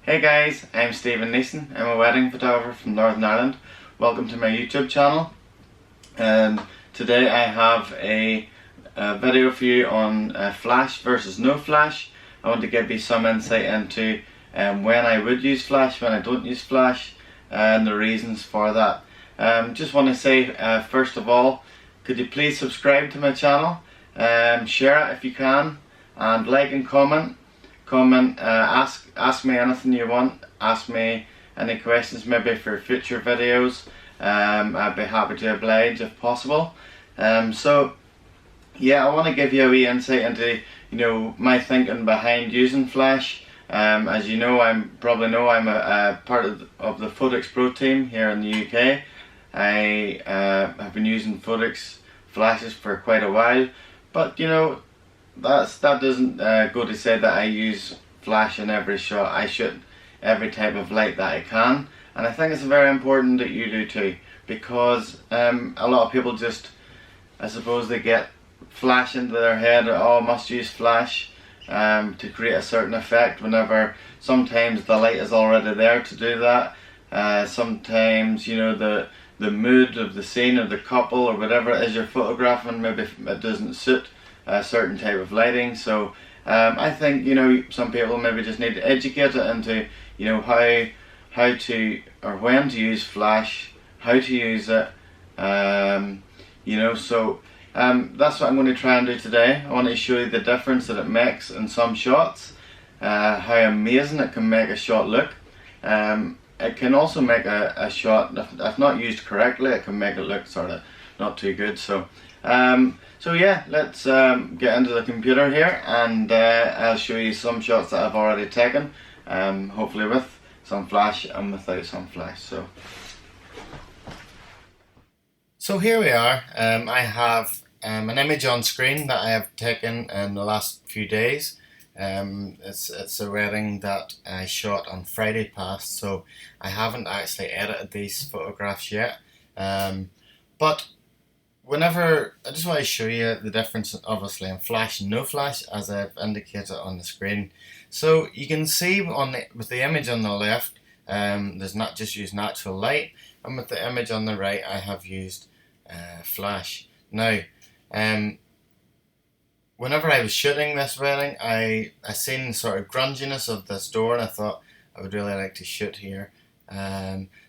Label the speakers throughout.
Speaker 1: Hey guys, I'm Neeson. I'm a wedding photographer from Northern Ireland. Welcome to my YouTube channel. And today I have a video for you on flash versus no flash. I want to give you some insight into when I would use flash, when I don't use flash, and the reasons for that. Just want to say first of all, could you please subscribe to my channel, share it if you can, and like and comment. Ask me anything you want, ask me any questions maybe for future videos. I'd be happy to oblige if possible. So yeah, I want to give you a wee insight into my thinking behind using flash. As you know, probably know I'm a part of the Photox Pro team here in the UK. I have been using Photox flashes for quite a while, but that doesn't go to say that I use flash in every shot. I shoot every type of light that I can, and I think it's very important that you do too, because a lot of people just, I suppose, they get flash into their head. Oh, must use flash to create a certain effect, whenever sometimes the light is already there to do that. Sometimes the mood of the scene, of the couple, or whatever it is you're photographing, maybe it doesn't suit a certain type of lighting. So I think some people maybe just need to educate it into how to, or when to use flash, how to use it. So that's what I'm going to try and do today. I want to show you the difference that it makes in some shots, how amazing it can make a shot look. It can also make a shot, if not used correctly, it can make it look sort of not too good. So yeah, let's get into the computer here, and I'll show you some shots that I've already taken, hopefully with some flash and without some flash. So here we are. I have an image on screen that I have taken in the last few days. It's a wedding that I shot on Friday past, so I haven't actually edited these photographs yet. But whenever, I just want to show you the difference obviously in flash and no flash, as I've indicated on the screen. So you can see with the image on the left, there's not just used natural light, and with the image on the right I have used flash. Now whenever I was shooting this wedding, I seen sort of grunginess of this door, and I thought I would really like to shoot here.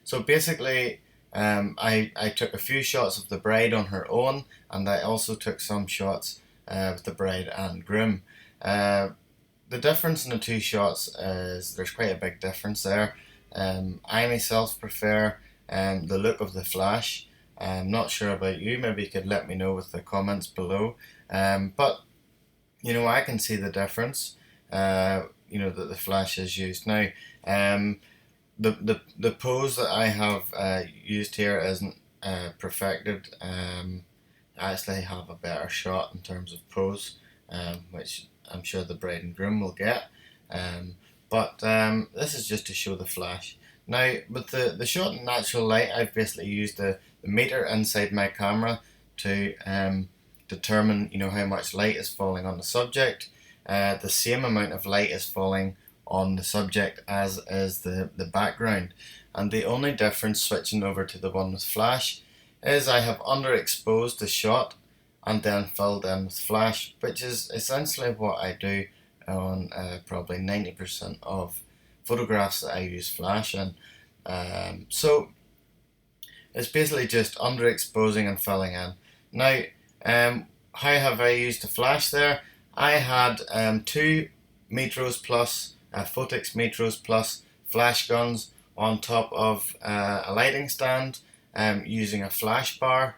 Speaker 1: So basically I took a few shots of the bride on her own, and I also took some shots with the bride and groom. The difference in the two shots is there's quite a big difference there. I myself prefer the look of the flash. I'm not sure about you, maybe you could let me know with the comments below. But I can see the difference, that the flash is used. Now, the pose that I have used here isn't perfected. I actually have a better shot in terms of pose, which I'm sure the bride and groom will get. But this is just to show the flash. Now, with the shot in natural light, I've basically used the meter inside my camera to determine how much light is falling on the subject. The same amount of light is falling on the subject as is the background, and the only difference switching over to the one with flash is I have underexposed the shot and then filled in with flash, which is essentially what I do on probably 90% of photographs that I use flash in. So it's basically just underexposing and filling in. Now, how have I used the flash there? I had two Metros Plus, Photox Metros Plus flash guns on top of a lighting stand, using a flash bar,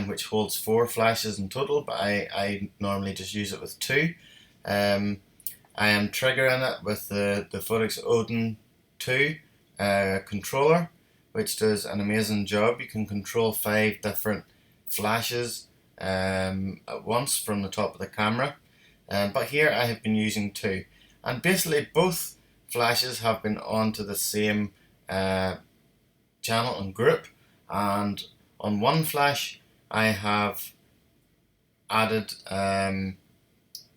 Speaker 1: which holds 4 flashes in total, but I normally just use it with 2. I am triggering it with the Photox Odin 2 controller, which does an amazing job. You can control 5 different flashes at once from the top of the camera, but here I have been using 2, and basically both flashes have been onto the same channel and group, and on one flash I have added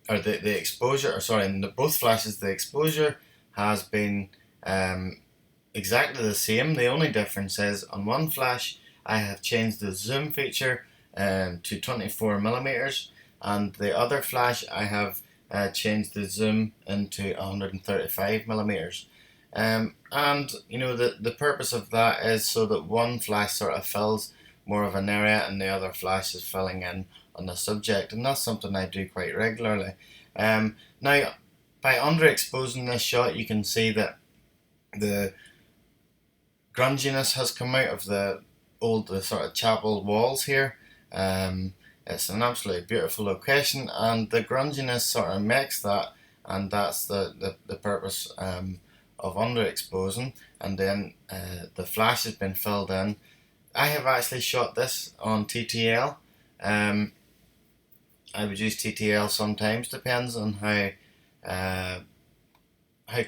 Speaker 1: or the exposure, or sorry, in both flashes the exposure has been exactly the same. The only difference is on one flash I have changed the zoom feature to 24mm, and the other flash I have changed the zoom into 135mm. And you know, the purpose of that is so that one flash sort of fills more of an area and the other flash is filling in on the subject, and that's something I do quite regularly. Now, by underexposing this shot, you can see that the grunginess has come out of the sort of chapel walls here. It's an absolutely beautiful location, and the grunginess sort of makes that, and that's the purpose of underexposing. And then the flash has been filled in. I have actually shot this on TTL. I would use TTL sometimes, depends on how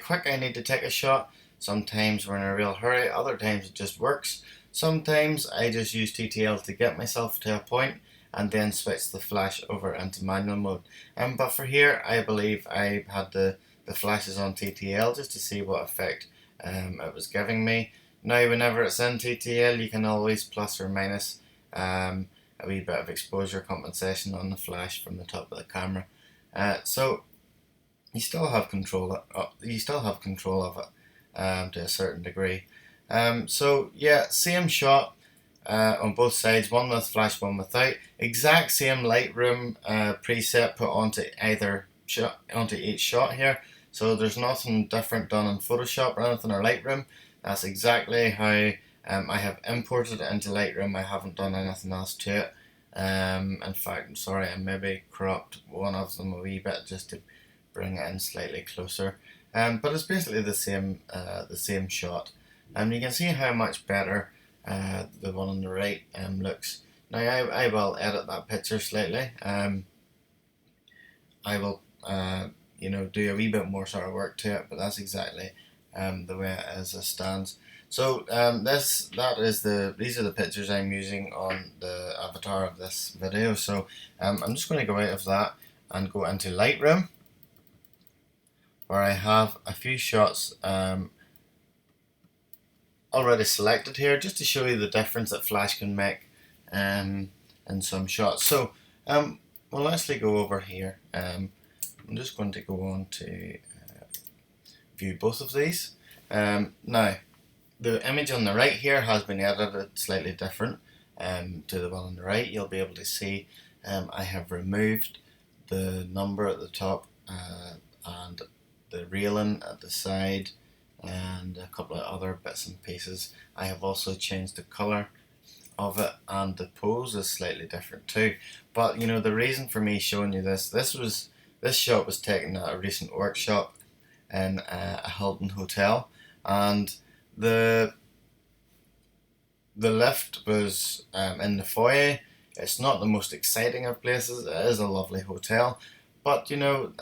Speaker 1: quick I need to take a shot. Sometimes we're in a real hurry, other times it just works. Sometimes I just use TTL to get myself to a point and then switch the flash over into manual mode. But for here, I believe I had the flashes on TTL just to see what effect it was giving me. Now, whenever it's in TTL, you can always plus or minus a wee bit of exposure compensation on the flash from the top of the camera. So you still have control of it to a certain degree. So yeah, same shot on both sides, one with flash, one without. Exact same Lightroom preset put onto each shot here. So there's nothing different done in Photoshop or anything, or Lightroom. That's exactly how I have imported it into Lightroom. I haven't done anything else to it. In fact, I'm sorry, I maybe cropped one of them a wee bit just to bring it in slightly closer. But it's basically the same shot. You can see how much better the one on the right looks. Now I will edit that picture slightly. I will do a wee bit more sort of work to it, but that's exactly the way it is as stands. So these are the pictures I'm using on the avatar of this video. So I'm just going to go out of that and go into Lightroom, where I have a few shots already selected here, just to show you the difference that flash can make in some shots. So we'll actually go over here. I'm just going to go on to view both of these. Now, the image on the right here has been edited slightly different to the one on the right. You'll be able to see I have removed the number at the top and the railing at the side and a couple of other bits and pieces. I have also changed the colour of it, and the pose is slightly different too. But you know, the reason for me showing you this shot was taken at a recent workshop in a Hilton hotel, and the lift was in the foyer. It's not the most exciting of places. It is a lovely hotel, but you know,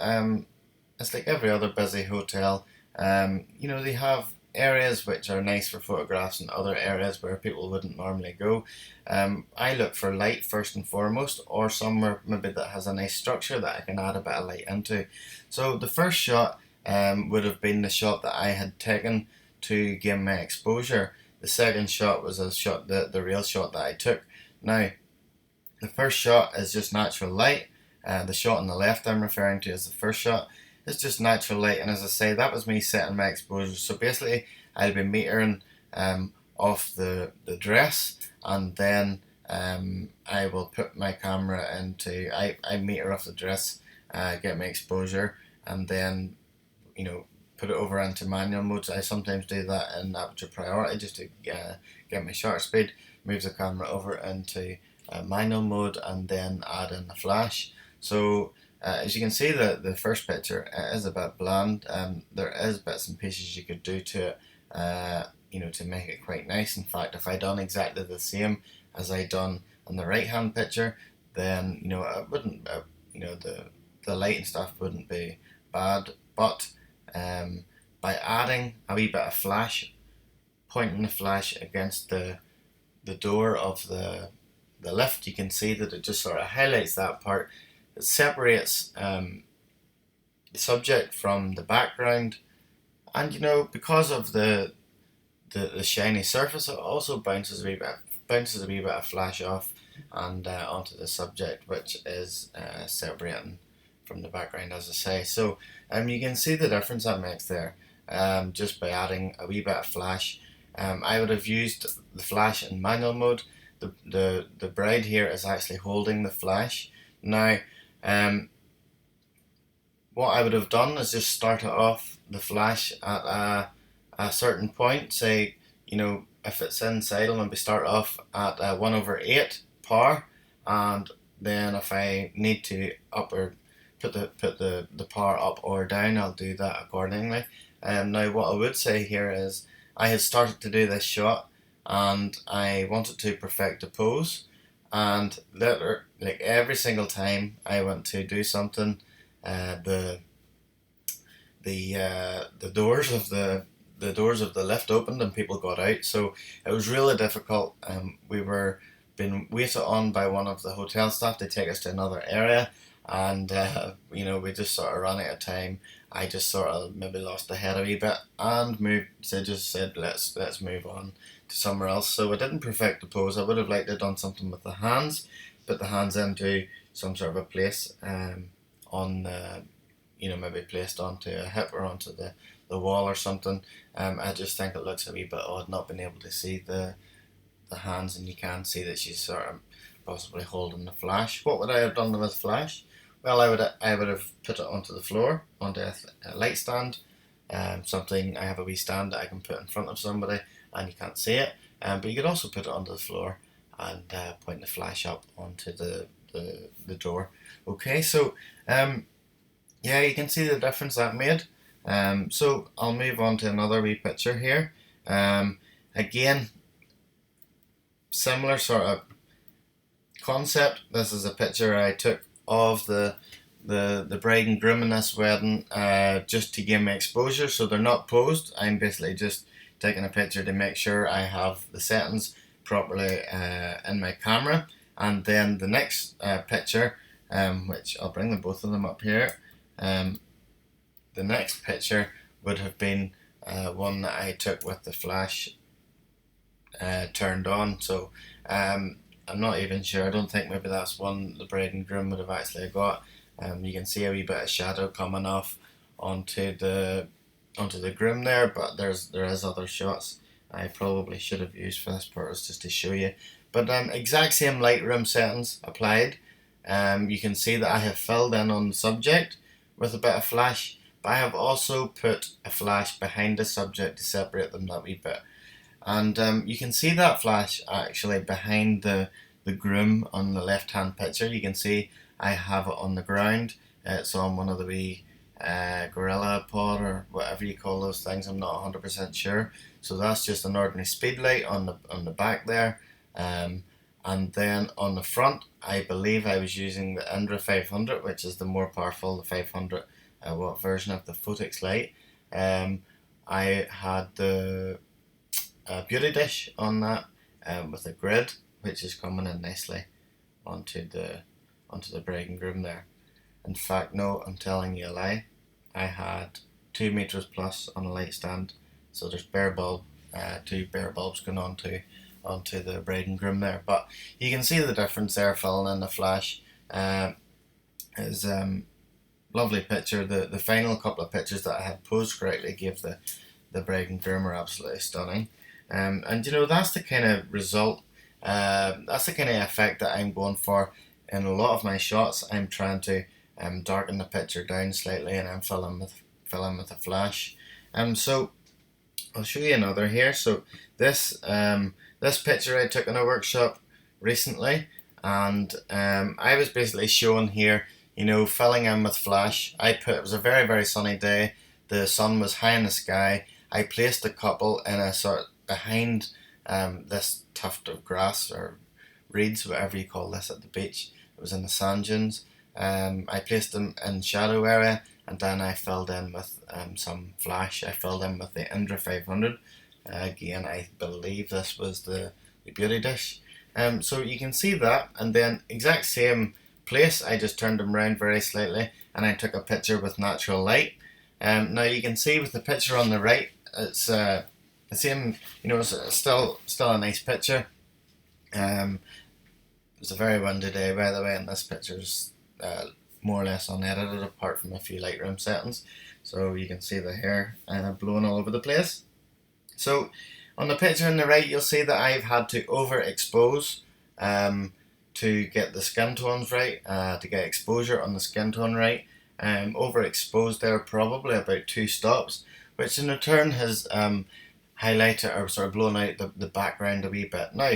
Speaker 1: it's like every other busy hotel. You know, they have areas which are nice for photographs and other areas where people wouldn't normally go. I look for light first and foremost, or somewhere maybe that has a nice structure that I can add a bit of light into. So the first shot would have been the shot that I had taken to gain my exposure. The second shot was the real shot that I took. Now, the first shot is just natural light. The shot on the left I'm referring to as the first shot. It's just natural light, and as I say, that was me setting my exposure. So basically, I'll be metering off the dress, and then I will put my camera into, I meter off the dress, get my exposure, and then, you know, put it over into manual mode. I sometimes do that in aperture priority just to get my shutter speed, move the camera over into manual mode, and then add in the flash. So as you can see, the first picture is a bit bland. There is bits and pieces you could do to it, you know, to make it quite nice. In fact, if I done exactly the same as I done on the right hand picture, then you know it wouldn't, you know, the light and stuff wouldn't be bad. But by adding a wee bit of flash, pointing the flash against the door of the lift, you can see that it just sort of highlights that part. It separates the subject from the background, And you know, because of the shiny surface, it also bounces a wee bit of flash off and onto the subject, which is separating from the background, as I say. So you can see the difference that makes there, just by adding a wee bit of flash. I would have used the flash in manual mode. The bride here is actually holding the flash. Now, what I would have done is just start it off the flash at a certain point. Say, you know, if it's inside, I'll maybe start off at 1/8 power, and then if I need to up or put the power up or down, I'll do that accordingly. Now, what I would say here is I had started to do this shot, and I wanted to perfect the pose, and like every single time I went to do something, uh, the the doors of the lift opened and people got out. So it was really difficult. We were being waited on by one of the hotel staff to take us to another area, and you know, we just sort of ran out of time. I just sort of maybe lost the head a wee bit and moved. So just said let's move on to somewhere else. So I didn't perfect the pose. I would have liked to have done something with the hands, put the hands into some sort of a place on the, you know, maybe placed onto a hip or onto the wall or something. I just think it looks a wee bit odd not being able to see the hands, and you can see that she's sort of possibly holding the flash. What would I have done with flash? Well, I would have put it onto the floor, onto a light stand, something. I have a wee stand that I can put in front of somebody and you can't see it. But you could also put it onto the floor and point the flash up onto the door. Okay, so yeah, you can see the difference that made. So I'll move on to another wee picture here. Again, similar sort of concept. This is a picture I took of the bride and groom in this wedding, just to give me exposure, so they're not posed. I'm basically just taking a picture to make sure I have the settings properly in my camera. And then the next picture, which I'll bring both of them up here. The next picture would have been one that I took with the flash turned on. So I'm not even sure. I don't think maybe that's one the bride and groom would have actually got. You can see a wee bit of shadow coming off onto the groom there, but there is other shots I probably should have used for this purpose just to show you. But exact same Lightroom settings applied. You can see that I have filled in on the subject with a bit of flash, but I have also put a flash behind the subject to separate them that wee bit. And you can see that flash actually behind the groom on the left hand picture. You can see I have it on the ground. It's on one of the wee gorilla pod or whatever you call those things. I'm not 100% sure. So that's just an ordinary speed light on the back there. And then on the front, I believe I was using the Indra 500, which is the more powerful, the 500 watt version of the Photix light. I had the beauty dish on that with a grid, which is coming in nicely onto the bride and groom there. In fact, no, I'm telling you a lie. I had 2 meters plus on a light stand, so there's two bare bulbs going onto the bride and groom there. But you can see the difference there, filling in the flash. Is lovely picture. The final couple of pictures that I had posed correctly gave the bride and groom are absolutely stunning. And you know, that's the kind of result, that's the kind of effect that I'm going for in a lot of my shots. I'm trying to darken the picture down slightly, and I'm filling with a flash. So I'll show you another here. So this picture I took in a workshop recently, and I was basically showing here, you know, filling in with flash. It was a very, very sunny day. The sun was high in the sky. I placed the couple in a sort of behind this tuft of grass or reeds, whatever you call this, at the beach. It was in the sand dunes. I placed them in shadow area, and then I filled in with some flash. I filled in with the Indra 500. Again, I believe this was the beauty dish. So you can see that, and then exact same place, I just turned them around very slightly, and I took a picture with natural light. Now you can see with the picture on the right, it's the same. It's still a nice picture. It's a very windy day, by the way, and this picture's more or less unedited, apart from a few Lightroom settings. So you can see the hair blowing all over the place. So on the picture on the right, you'll see that I've had to overexpose to get the skin tones right, to get exposure on the skin tone right. Overexposed there probably about 2 stops, which in return has highlighted or sort of blown out the background a wee bit. Now,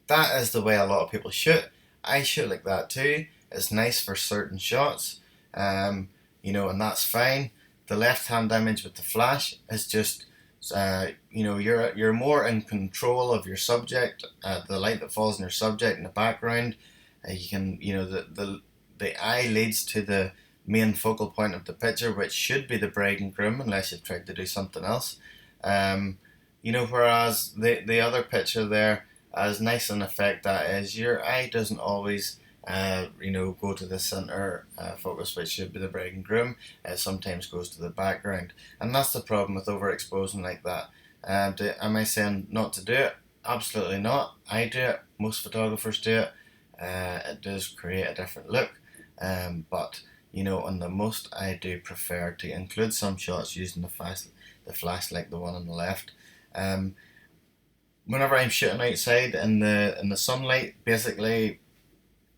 Speaker 1: that is the way a lot of people shoot. I shoot like that too. It's nice for certain shots, and that's fine. The left-hand image with the flash is just, you're more in control of your subject, the light that falls on your subject in the background. You can, the eye leads to the main focal point of the picture, which should be the bride and groom, unless you've tried to do something else. Whereas the other picture there, as nice an effect that is, your eye doesn't always go to the center focus, which should be the bride and groom. It sometimes goes to the background, and that's the problem with overexposing like that. Am I saying not to do it? Absolutely not. I do it. Most photographers do it. It does create a different look, but on the most, I do prefer to include some shots using the flash like the one on the left. Whenever I'm shooting outside in the sunlight, basically,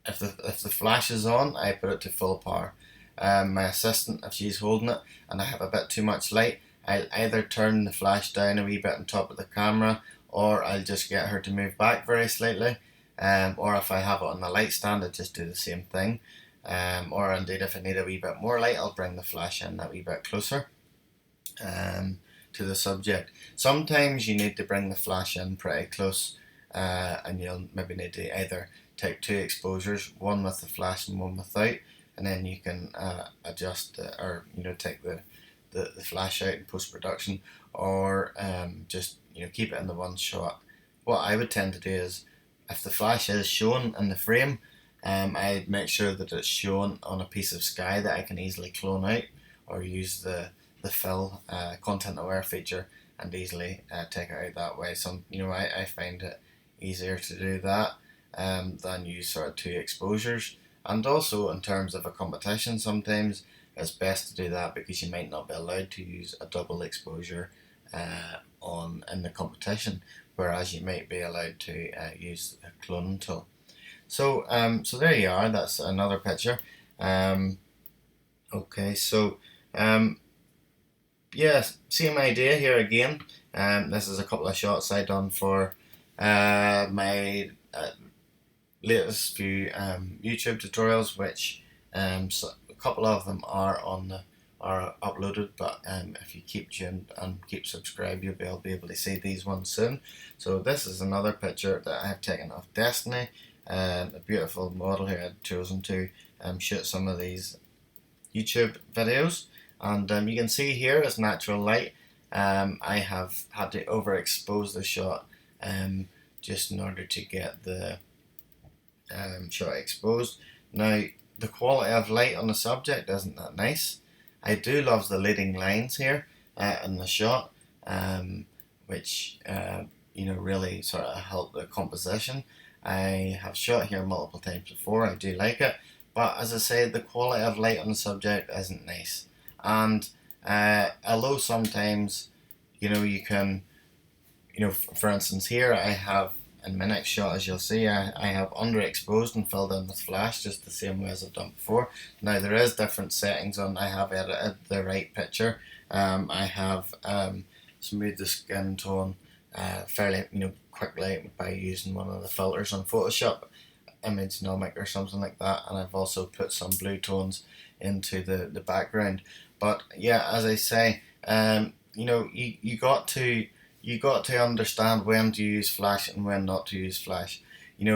Speaker 1: if the flash is on, I put it to full power. My assistant, if she's holding it and I have a bit too much light, I'll either turn the flash down a wee bit on top of the camera, or I'll just get her to move back very slightly. Or if I have it on the light stand, I just do the same thing. Or indeed, if I need a wee bit more light, I'll bring the flash in a wee bit closer to the subject. Sometimes you need to bring the flash in pretty close, and you'll maybe need to either take 2 exposures, one with the flash and one without, and then you can adjust or take the flash out in post-production, or just keep it in the one shot. What I would tend to do is, if the flash is shown in the frame, I make sure that it's shown on a piece of sky that I can easily clone out, or use the fill content aware feature and easily take it out that way. So I find it easier to do that than use sort of 2 exposures. And also in terms of a competition, sometimes it's best to do that because you might not be allowed to use a double exposure in the competition, whereas you might be allowed to use a cloning tool. So there you are. That's another picture. Okay, so yeah, same idea here again. This is a couple of shots I done for my latest few YouTube tutorials, which so a couple of them are uploaded, but if you keep tuned and keep subscribed, you'll be able to see these ones soon. So this is another picture that I have taken of Destiny, a beautiful model here. I've chosen to shoot some of these YouTube videos, and you can see here is natural light. I have had to overexpose the shot just in order to get the shot exposed. Now, the quality of light on the subject isn't that nice. I do love the leading lines here in the shot, which really sort of help the composition. I have shot here multiple times before. I do like it, but as I said, the quality of light on the subject isn't nice. And although sometimes you can, for instance here I have, in my next shot, as you'll see, I have underexposed and filled in with flash, just the same way as I've done before. Now there is different settings on. I have edited the right picture. I have smoothed the skin tone fairly quickly by using one of the filters on Photoshop, Imagenomic or something like that, and I've also put some blue tones into the background. But yeah, as I say, you got to understand when to use flash and when not to use flash.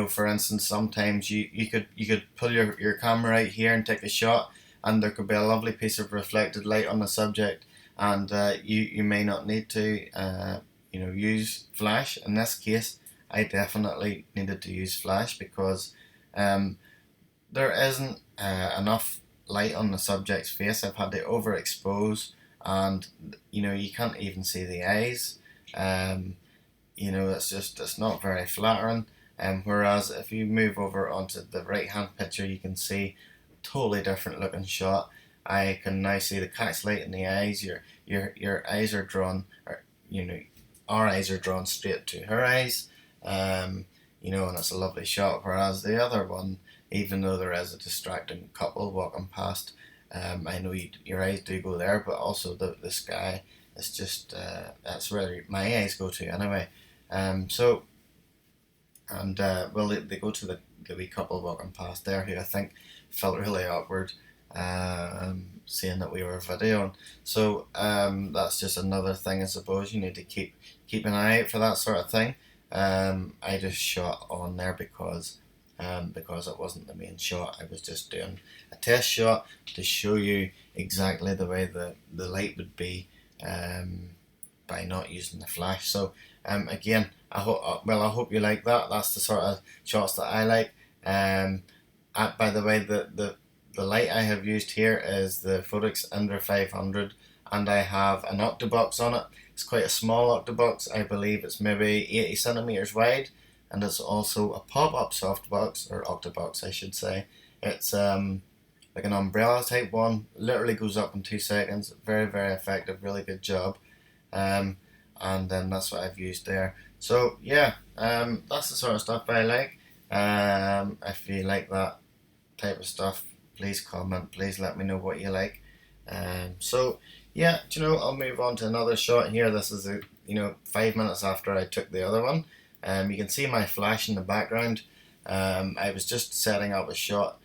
Speaker 1: For instance, sometimes you could pull your camera out here and take a shot, and there could be a lovely piece of reflected light on the subject, and you may not need to use flash. In this case, I definitely needed to use flash because there isn't enough light on the subject's face. I've had to overexpose and you can't even see the eyes. It's not very flattering. Whereas if you move over onto the right hand picture, you can see totally different looking shot. I can now see the catchlight in the eyes. Your eyes are drawn, or our eyes are drawn straight to her eyes. And it's a lovely shot. Whereas the other one, even though there is a distracting couple walking past, I know your eyes do go there, but also the sky is just that's where my eyes go to anyway. So and well, they go to the wee couple walking past there, who I think felt really awkward, saying that we were videoing. So that's just another thing, I suppose. You need to keep an eye out for that sort of thing. I just shot on there because it wasn't the main shot. I was just doing a test shot to show you exactly the way the light would be by not using the flash. So again, I hope you like that. That's the sort of shots that I like. By the way, the light I have used here is the Photox Indra 500, and I have an octobox on it. It's quite a small octobox. I believe it's maybe 80 centimeters wide, and it's also a pop-up softbox, or octobox I should say. It's like an umbrella type one. Literally goes up in 2 seconds. Very, very effective. Really good job. And then that's what I've used there. So yeah, that's the sort of stuff I like. If you like that type of stuff, please comment. Please let me know what you like. So yeah, I'll move on to another shot here. This is 5 minutes after I took the other one. You can see my flash in the background. I was just setting up a shot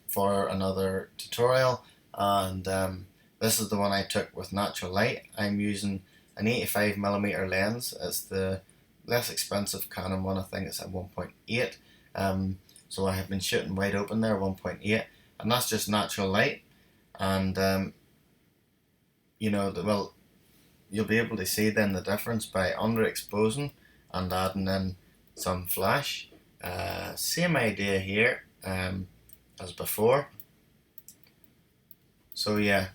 Speaker 1: for another tutorial, and this is the one I took with natural light. I'm using an 85mm lens. It's the less expensive Canon one. I think it's at 1.8. So I have been shooting wide open there, 1.8, and that's just natural light. And you'll be able to see then the difference by underexposing and adding in some flash. Same idea here as before. So yeah,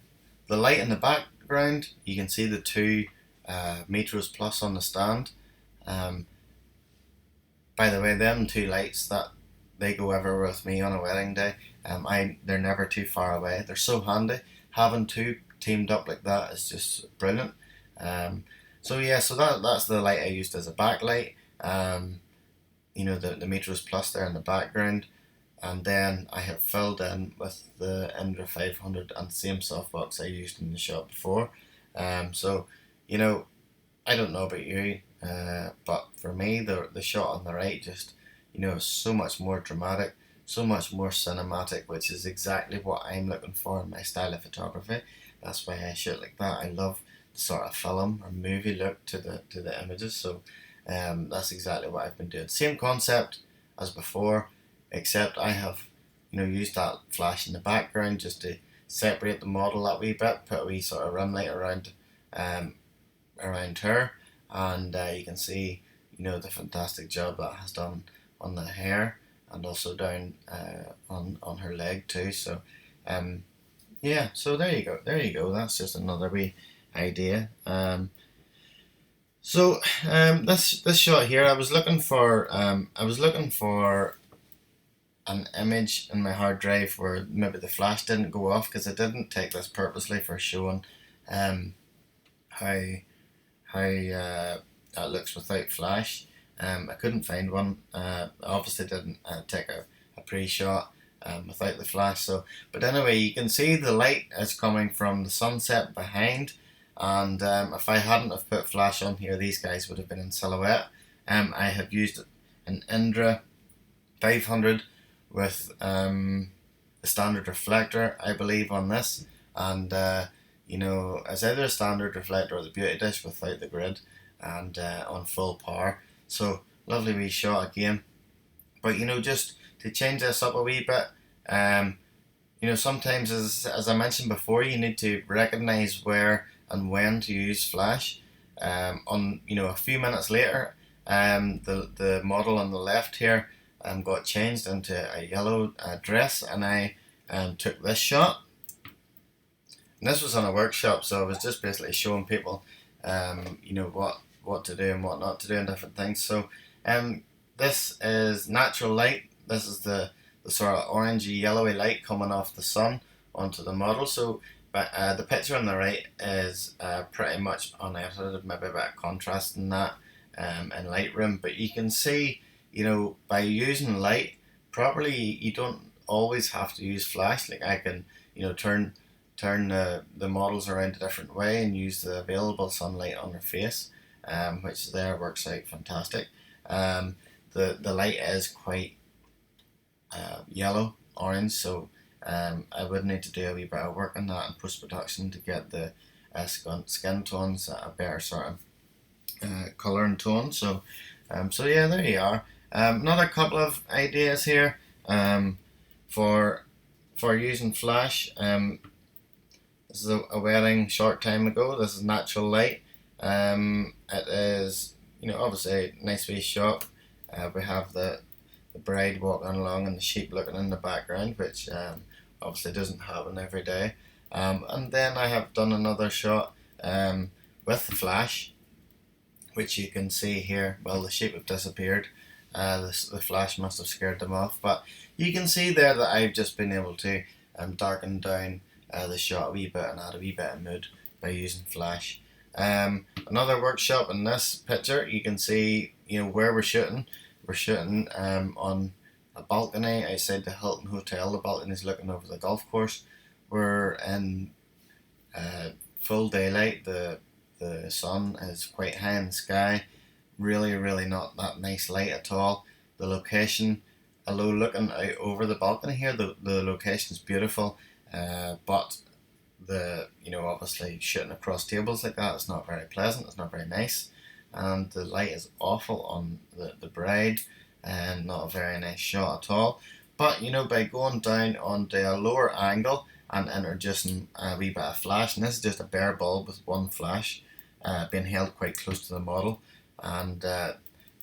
Speaker 1: the light in the background, you can see the two Metros Plus on the stand. By the way, them two lights, that they go everywhere with me on a wedding day. They're never too far away. They're so handy. Having two teamed up like that is just brilliant. So that's the light I used as a backlight. The Metros Plus there in the background, and then I have filled in with the Indra 500 and the same softbox I used in the shot before. I don't know about you, but for me the shot on the right just is so much more dramatic, so much more cinematic, which is exactly what I'm looking for in my style of photography. That's why I shoot like that. I love the sort of film or movie look to the images. So that's exactly what I've been doing. Same concept as before, except I have used that flash in the background just to separate the model that wee bit, put a wee sort of rim light around her, and you can see the fantastic job that has done on the hair, and also down on her leg too. So yeah, so there you go. That's just another wee idea. This shot here, I was looking for an image in my hard drive where maybe the flash didn't go off, because I didn't take this purposely for showing how that looks without flash. I couldn't find one. Obviously didn't take a pre-shot without the flash. So, but anyway, you can see the light is coming from the sunset behind, and if I hadn't have put flash on here, these guys would have been in silhouette. I have used an Indra 500 with the standard reflector, I believe, on this, and as either a standard reflector or the beauty dish without the grid, and on full power. So lovely wee shot again. But just to change this up a wee bit, sometimes as I mentioned before, you need to recognise where and when to use flash. A few minutes later, the model on the left here got changed into a yellow dress, and I took this shot. And this was on a workshop, so I was just basically showing people, you know, what to do and what not to do and different things. So this is natural light. This is the sort of orangey yellowy light coming off the sun onto the model. So but the picture on the right is pretty much unedited, maybe a bit of contrast in that in Lightroom. But you can see, you know, by using light properly, you don't always have to use flash. Like I can, you know, turn the models around a different way and use the available sunlight on their face, which there works out fantastic. The light is quite yellow, orange, so I would need to do a wee bit of work on that in post production to get the skin tones at a better sort of colour and tone. So yeah, there you are. Another couple of ideas here for using flash. This is a wedding short time ago. This is natural light. It is, you know, obviously a nice wee shot. We have the bride walking along and the sheep looking in the background, which obviously doesn't happen every day. And then I have done another shot with the flash, which you can see here. Well, the sheep have disappeared. The flash must have scared them off, but you can see there that I've just been able to darken down the shot a wee bit and add a wee bit of mood by using flash. Another workshop in this picture, you can see, you know, where we're shooting. We're shooting on a balcony outside the Hilton Hotel. The balcony is looking over the golf course. We're in full daylight. The sun is quite high in the sky. Really not that nice light at all. The location, although looking out over the balcony here, the location is beautiful, but you know, obviously shooting across tables like that, it's not very pleasant, it's not very nice, and the light is awful on the bride, and not a very nice shot at all. But you know, by going down onto a lower angle and introducing a wee bit of flash, and this is just a bare bulb with one flash being held quite close to the model, and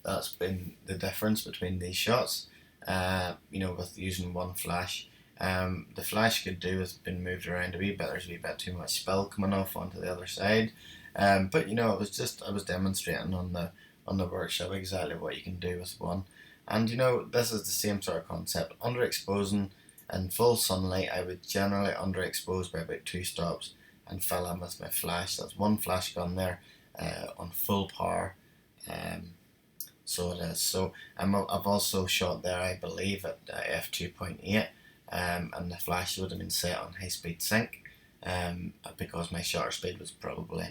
Speaker 1: that's been the difference between these shots. You know, with using one flash, the flash could do with being moved around a wee bit. There's a wee bit too much spill coming off onto the other side. But you know, I was demonstrating on the workshop exactly what you can do with one. And you know, this is the same sort of concept. Underexposing in full sunlight, I would generally underexpose by about 2 stops and fill in with my flash. That's one flash gun there on full power. So it is. So I've also shot there, I believe, at f2.8, and the flash would have been set on high speed sync, because my shutter speed was probably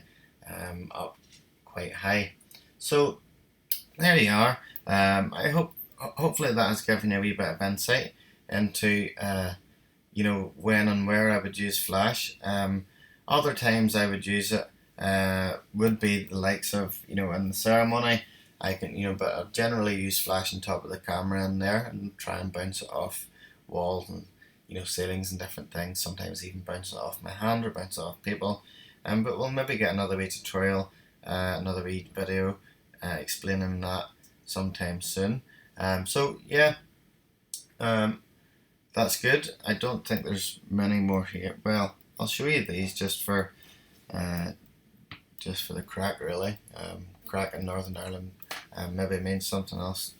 Speaker 1: up quite high. So there you are. Hopefully that has given you a wee bit of insight into you know, when and where I would use flash. Other times I would use it would be the likes of, you know, in the ceremony. I can, you know, but I generally use flash on top of the camera in there and try and bounce it off walls and, you know, ceilings and different things. Sometimes even bounce it off my hand or bounce it off people. But we'll maybe get another wee tutorial, another wee video explaining that sometime soon. So yeah, that's good. I don't think there's many more here. Well, I'll show you these just for the crack, really. Crack in Northern Ireland maybe means something else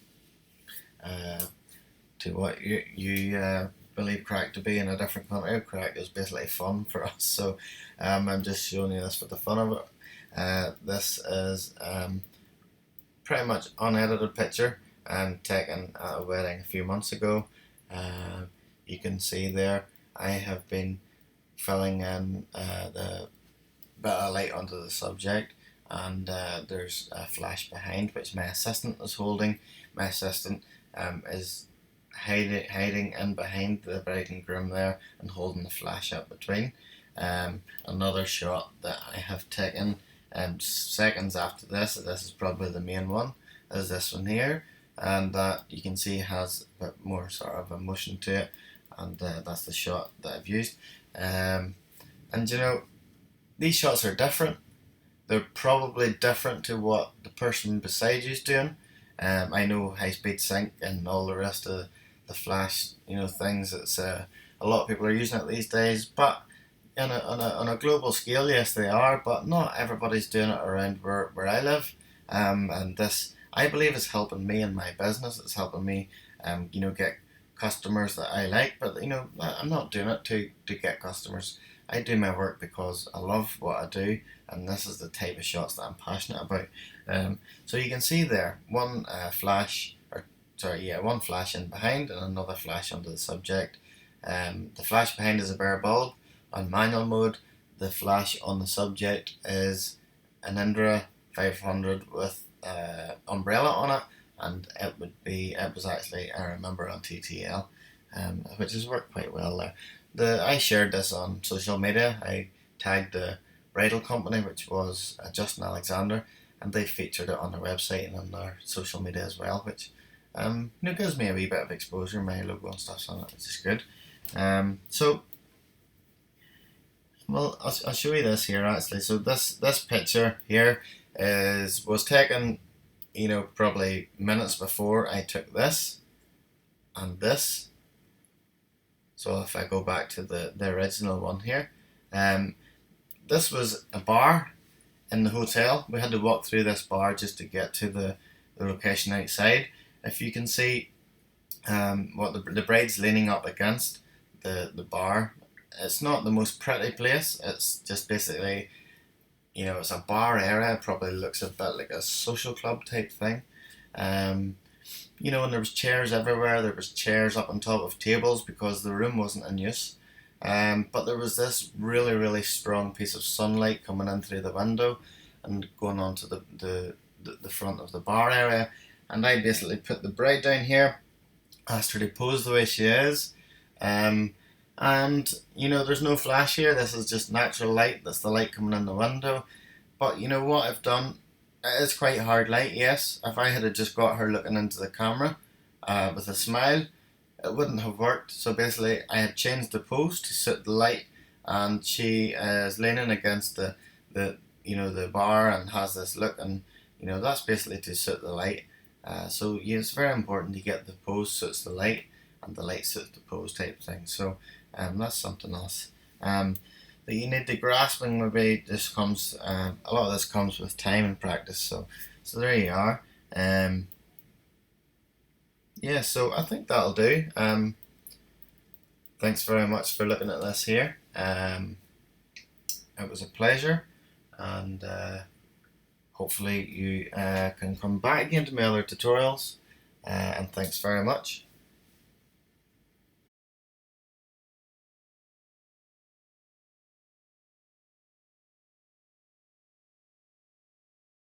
Speaker 1: to what you believe crack to be in a different country. Crack is basically fun for us, so I'm just showing you this for the fun of it. This is pretty much unedited picture taken at a wedding a few months ago. You can see there I have been filling in the bit of light onto the subject, and there's a flash behind which my assistant is holding. My assistant is hiding in behind the bride and groom there and holding the flash up between. Another shot that I have taken seconds after this is probably the main one, is this one here, and that you can see has a bit more sort of emotion to it, and that's the shot that I've used. And you know, these shots are different. They're probably different to what the person beside you is doing. I know high speed sync and all the rest of the flash, you know, things. It's a lot of people are using it these days, but on a global scale, yes, they are, but not everybody's doing it around where I live. And this, I believe, is helping me in my business. It's helping me, get customers that I like. But I'm not doing it to get customers. I do my work because I love what I do, and this is the type of shots that I'm passionate about. So you can see there one flash, one flash in behind and another flash under the subject. The flash behind is a bare bulb on manual mode. The flash on the subject is an Indra 500 with umbrella on it, and it was actually, I remember, on TTL, which has worked quite well there. I shared this on social media. I tagged the bridal company, which was Justin Alexander, and they featured it on their website and on their social media as well, which gives me a wee bit of exposure. My logo and stuff's on it, which is good. I'll show you this here actually. So this picture here was taken, probably minutes before I took this and this. So if I go back to the original one here, this was a bar in the hotel. We had to walk through this bar just to get to the location outside. If you can see what the bride's leaning up against the bar. It's not the most pretty place. It's just basically, it's a bar area. It probably looks a bit like a social club type thing. And there was chairs everywhere. There was chairs up on top of tables because the room wasn't in use. But there was this really, really strong piece of sunlight coming in through the window and going onto the front of the bar area. And I basically put the bride down here, asked her to pose the way she is. And there's no flash here. This is just natural light. That's the light coming in the window. But what I've done, it is quite hard light, yes. If I had just got her looking into the camera with a smile, it wouldn't have worked. So basically I had changed the pose to suit the light, and she is leaning against the bar and has this look, and that's basically to suit the light. So it's very important to get the pose suits the light and the light suits the pose type thing. So that's something else that you need to grasp, and maybe this comes a lot of this comes with time and practice. So there you are. So I think that'll do. Thanks very much for looking at this here. It was a pleasure, and hopefully you can come back again to my other tutorials, and thanks very much.